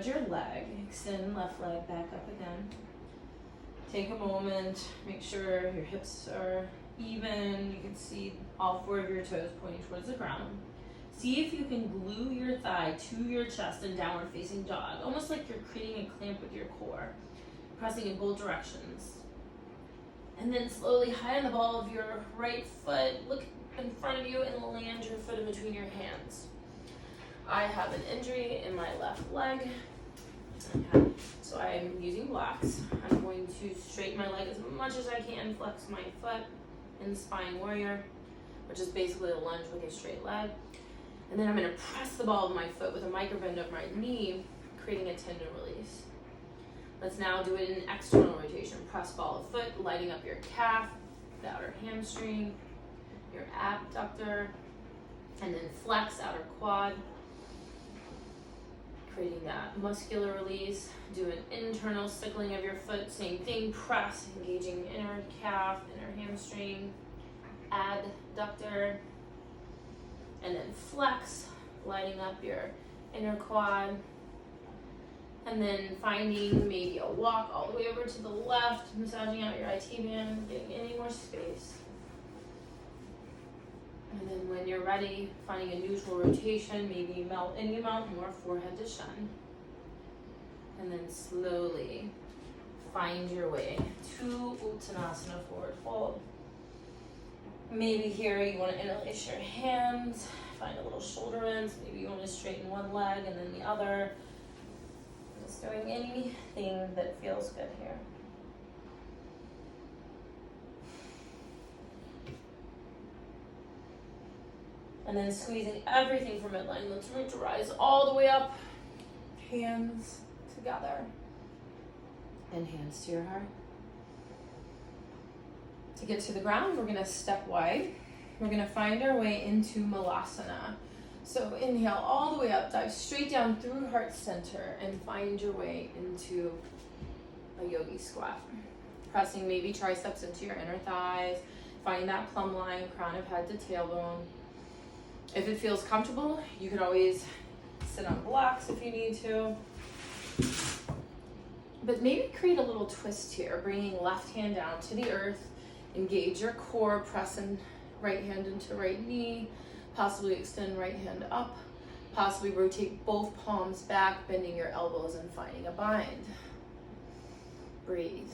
Your leg, extend left leg back up again. Take a moment, make sure your hips are even. You can see all 4 of your toes pointing towards the ground. See if you can glue your thigh to your chest in downward facing dog, almost like you're creating a clamp with your core, pressing in both directions. And then slowly high on the ball of your right foot, look in front of you and land your foot in between your hands. I have an injury in my left leg, okay, so I'm using blocks. I'm going to straighten my leg as much as I can, flex my foot in spine warrior, which is basically a lunge with a straight leg. And then I'm going to press the ball of my foot with a micro bend of my knee, creating a tendon release. Let's now do it in external rotation. Press ball of foot, lighting up your calf, the outer hamstring, your abductor, and then flex outer quad, creating that muscular release. Do an internal sickling of your foot, same thing, press, engaging inner calf, inner hamstring, adductor, and then flex, lighting up your inner quad, and then finding maybe a walk all the way over to the left, massaging out your IT band, getting any more space. And then when you're ready, finding a neutral rotation, maybe melt any amount more, forehead to shin. And then slowly find your way to Uttanasana, forward fold. Maybe here you want to interlace your hands, find a little shoulder in, so maybe you want to straighten one leg and then the other. Just doing anything that feels good here. And then squeezing everything from midline. Let's root to rise all the way up. Hands together. And hands to your heart. To get to the ground, we're going to step wide. We're going to find our way into Malasana. So inhale all the way up, dive straight down through heart center, and find your way into a yogi squat. Pressing maybe triceps into your inner thighs. Find that plumb line, crown of head to tailbone. If it feels comfortable, you can always sit on blocks if you need to. But maybe create a little twist here, bringing left hand down to the earth. Engage your core, press in right hand into right knee, possibly extend right hand up, possibly rotate both palms back, bending your elbows and finding a bind. Breathe.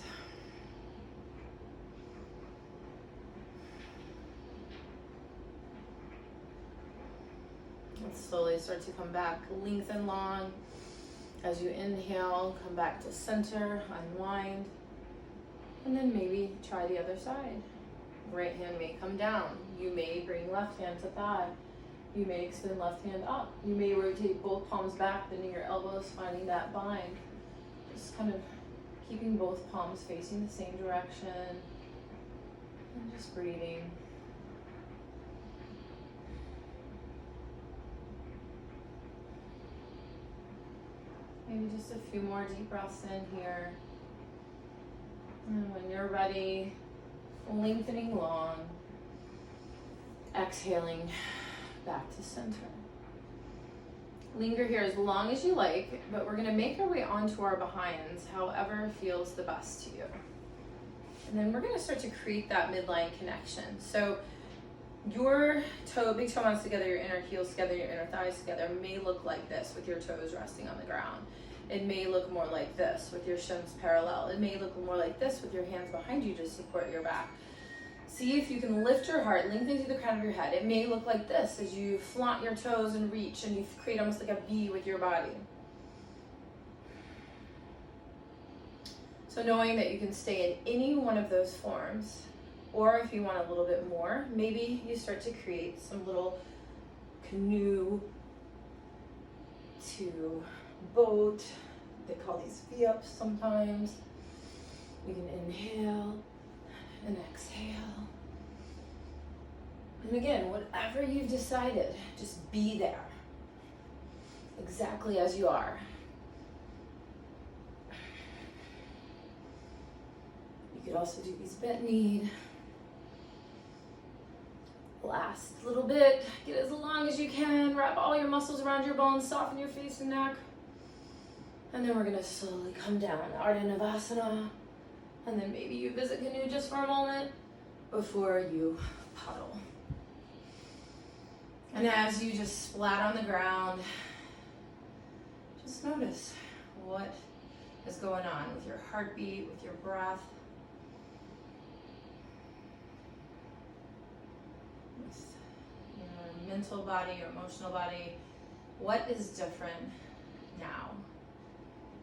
And slowly start to come back, lengthen long. As you inhale, come back to center, unwind. And then maybe try the other side. Right hand may come down. You may bring left hand to thigh. You may extend left hand up. You may rotate both palms back, bending your elbows, finding that bind. Just kind of keeping both palms facing the same direction. And just breathing. Maybe just a few more deep breaths in here. And when you're ready, lengthening long, exhaling back to center. Linger here as long as you like, but we're going to make our way onto our behinds, however feels the best to you. And then we're going to start to create that midline connection. So your toe, big toe mounts together, your inner heels together, your inner thighs together, may look like this with your toes resting on the ground. It may look more like this with your shins parallel. It may look more like this with your hands behind you to support your back. See if you can lift your heart, lengthen through the crown of your head. It may look like this as you flaunt your toes and reach and you create almost like a V with your body. So knowing that you can stay in any one of those forms, or if you want a little bit more, maybe you start to create some little canoe to boat. They call these V-ups sometimes. You can inhale and exhale. And again, whatever you've decided, just be there. Exactly as you are. You could also do these bent knee. Last little bit, get as long as you can, wrap all your muscles around your bones, soften your face and neck. And then we're gonna slowly come down, Ardha Navasana. And then maybe you visit canoe just for a moment before you puddle. And as you just splat on the ground, just notice what is going on with your heartbeat, with your breath, with your mental body, your emotional body. What is different now?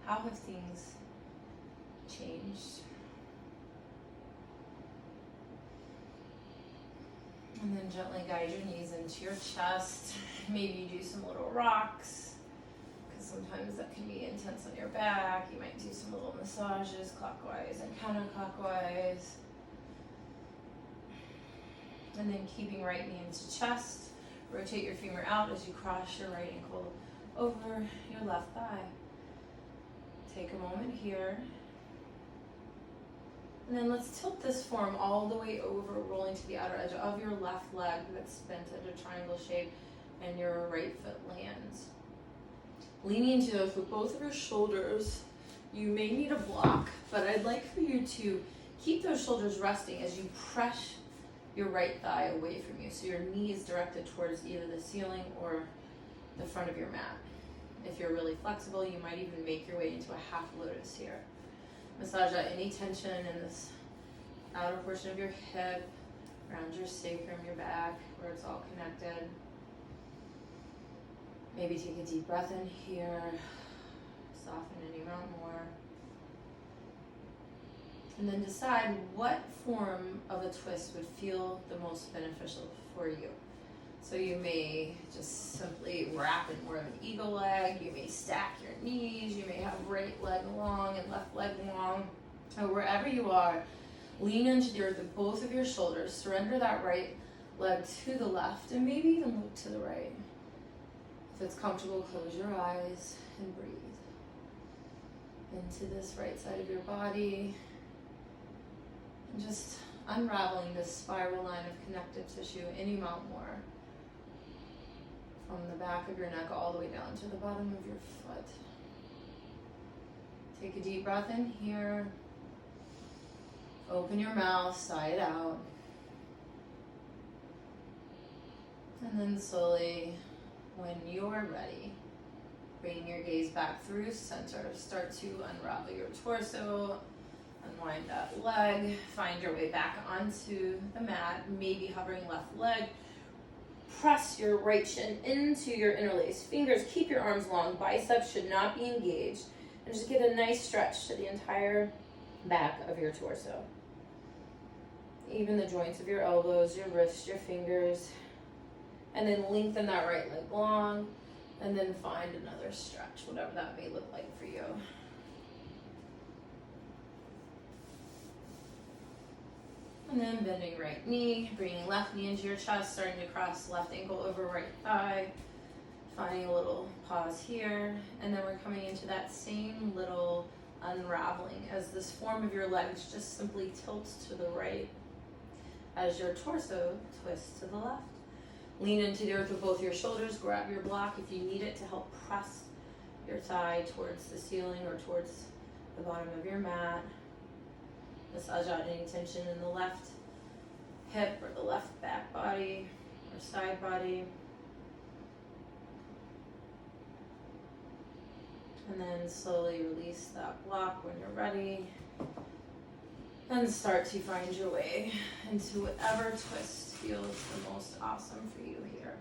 How have things changed? And then gently guide your knees into your chest. Maybe you do some little rocks, because sometimes that can be intense on your back. You might do some little massages clockwise and counterclockwise. And then keeping right knee into chest. Rotate your femur out as you cross your right ankle over your left thigh. Take a moment here. And then let's tilt this form all the way over, rolling to the outer edge of your left leg that's bent at a triangle shape, and your right foot lands. Leaning into those with both of your shoulders. You may need a block, but I'd like for you to keep those shoulders resting as you press your right thigh away from you. So your knee is directed towards either the ceiling or the front of your mat. If you're really flexible, you might even make your way into a half lotus here. Massage out any tension in this outer portion of your hip, around your sacrum, your back, where it's all connected. Maybe take a deep breath in here, soften any amount more. And then decide what form of a twist would feel the most beneficial for you. So you may just simply wrap in more of an eagle leg, you may stack your knees, you may have right leg long and left leg long. Or wherever you are, lean into the earth with both of your shoulders, surrender that right leg to the left, and maybe even look to the right. If it's comfortable, close your eyes and breathe into this right side of your body. And just unraveling this spiral line of connective tissue any amount more. From the back of your neck all the way down to the bottom of your foot. Take a deep breath in here. Open your mouth, sigh it out. And then slowly, when you're ready, bring your gaze back through center. Start to unravel your torso. Unwind that leg. Find your way back onto the mat, maybe hovering left leg. Press your right shin into your interlaced fingers. Keep your arms long. Biceps should not be engaged. And just get a nice stretch to the entire back of your torso. Even the joints of your elbows, your wrists, your fingers. And then lengthen that right leg long. And then find another stretch, whatever that may look like for you. And then bending right knee, bringing left knee into your chest, starting to cross left ankle over right thigh. Finding a little pause here. And then we're coming into that same little unraveling as this form of your legs just simply tilts to the right as your torso twists to the left. Lean into the earth with both your shoulders. Grab your block if you need it to help press your thigh towards the ceiling or towards the bottom of your mat. Massage out any tension in the left hip or the left back body or side body. And then slowly release that block when you're ready. And start to find your way into whatever twist feels the most awesome for you here.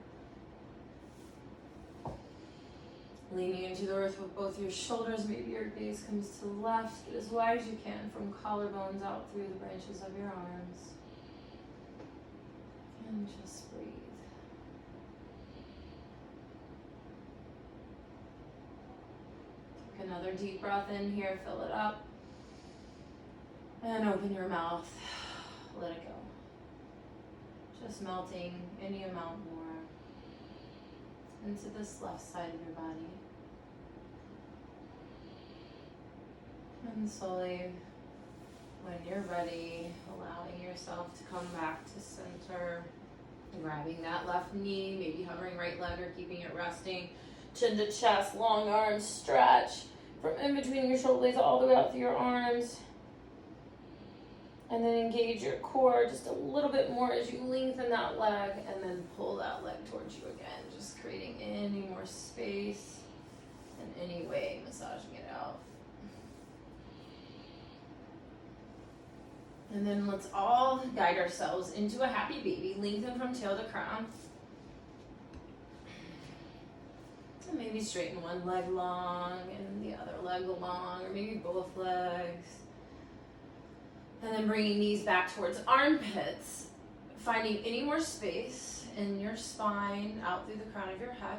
Leaning into the earth with both your shoulders, maybe your gaze comes to the left. Get as wide as you can from collarbones out through the branches of your arms. And just breathe. Take another deep breath in here, fill it up. And open your mouth, let it go. Just melting any amount more into this left side of your body. And slowly, when you're ready, allowing yourself to come back to center, grabbing that left knee, maybe hovering right leg or keeping it resting. Chin to chest, long arms, stretch. from in between your shoulder blades all the way out through your arms. And then engage your core just a little bit more as you lengthen that leg, and then pull that leg towards you again, just creating any more space in any way, massaging it out. And then let's all guide ourselves into a happy baby. Lengthen from tail to crown. And maybe straighten one leg long and the other leg long, or maybe both legs. And then bringing knees back towards armpits, finding any more space in your spine out through the crown of your head.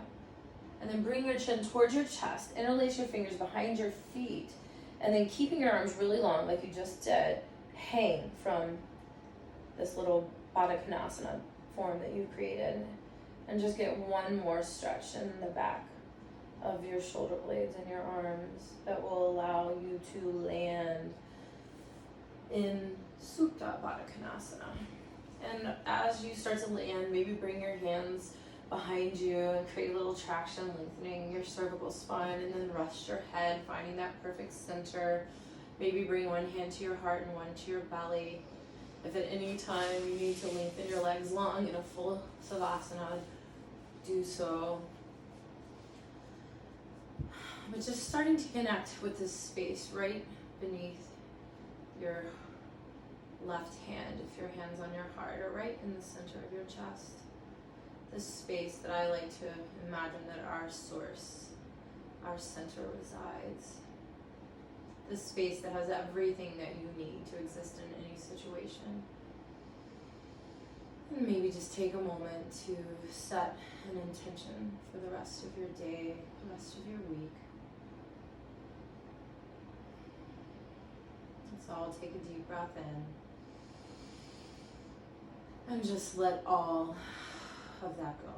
And then bring your chin towards your chest, interlace your fingers behind your feet, and then keeping your arms really long like you just did, hang from this little Baddha Konasana form that you created. And just get one more stretch in the back of your shoulder blades and your arms that will allow you to land in Supta Baddha Konasana. And as you start to land, maybe bring your hands behind you and create a little traction, lengthening your cervical spine, and then rest your head, finding that perfect center. Maybe bring one hand to your heart and one to your belly. If at any time you need to lengthen your legs long in a full Savasana, do so. But just starting to connect with this space right beneath your left hand, if your hand's on your heart, or right in the center of your chest. This space that I like to imagine that our source, our center resides. This space that has everything that you need to exist in any situation. And maybe just take a moment to set an intention for the rest of your day, the rest of your week. So I'll take a deep breath in. And just let all of that go.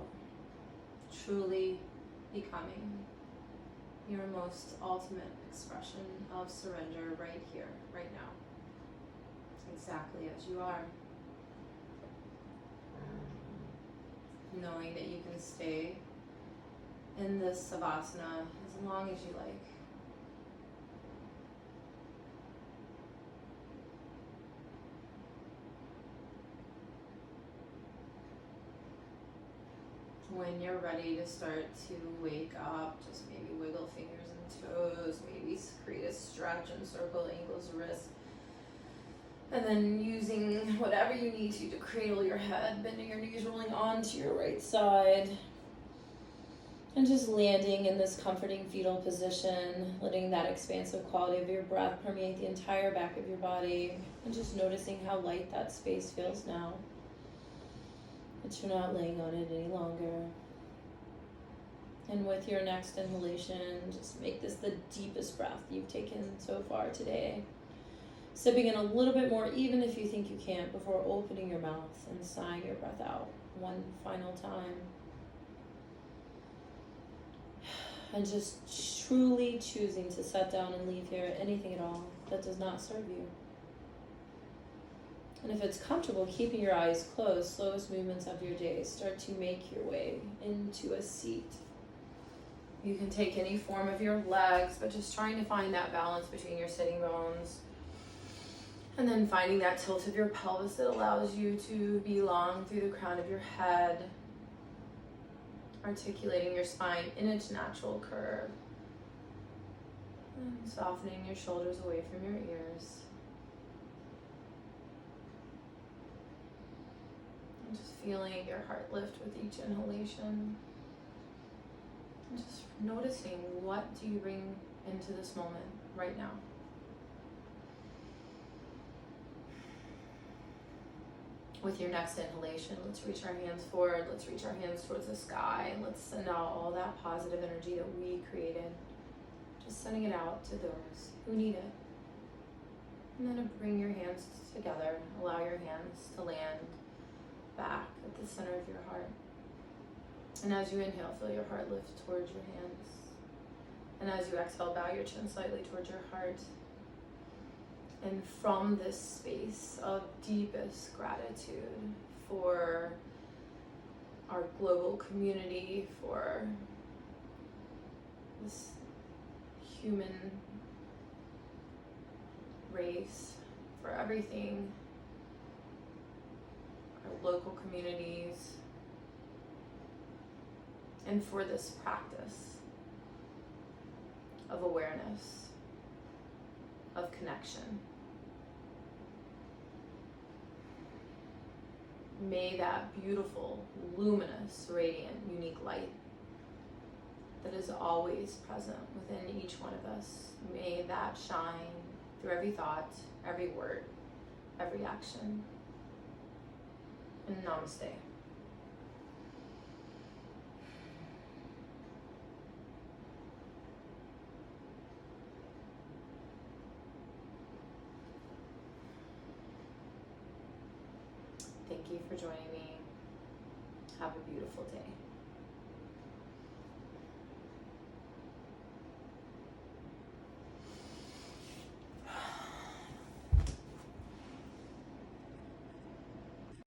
Truly becoming your most ultimate expression of surrender right here, right now. Exactly as you are. Knowing that you can stay in this Savasana as long as you like. When you're ready to start to wake up, just maybe wiggle fingers and toes, maybe create a stretch and circle ankles, wrists. And then using whatever you need to cradle your head, bending your knees, rolling onto your right side. And just landing in this comforting fetal position, letting that expansive quality of your breath permeate the entire back of your body. And just noticing how light that space feels now. That you're not laying on it any longer. And with your next inhalation, just make this the deepest breath you've taken so far today. Sipping in a little bit more, even if you think you can't, before opening your mouth and sighing your breath out one final time. And just truly choosing to set down and leave here anything at all that does not serve you. And if it's comfortable, keeping your eyes closed, slowest movements of your day, start to make your way into a seat. You can take any form of your legs, but just trying to find that balance between your sitting bones. And then finding that tilt of your pelvis that allows you to be long through the crown of your head. Articulating your spine in its natural curve. And softening your shoulders away from your ears. And just feeling your heart lift with each inhalation. And just noticing, what do you bring into this moment right now? With your next inhalation, let's reach our hands forward, let's reach our hands towards the sky, and let's send out all that positive energy that we created. Just sending it out to those who need it. And then bring your hands together, allow your hands to land back at the center of your heart. And as you inhale, feel your heart lift towards your hands. And as you exhale, bow your chin slightly towards your heart. And from this space of deepest gratitude for our global community, for this human race, for everything, our local communities, and for this practice of awareness, of connection. May that beautiful, luminous, radiant, unique light that is always present within each one of us, may that shine through every thought, every word, every action. And Namaste. Thank you for joining me. Have a beautiful day.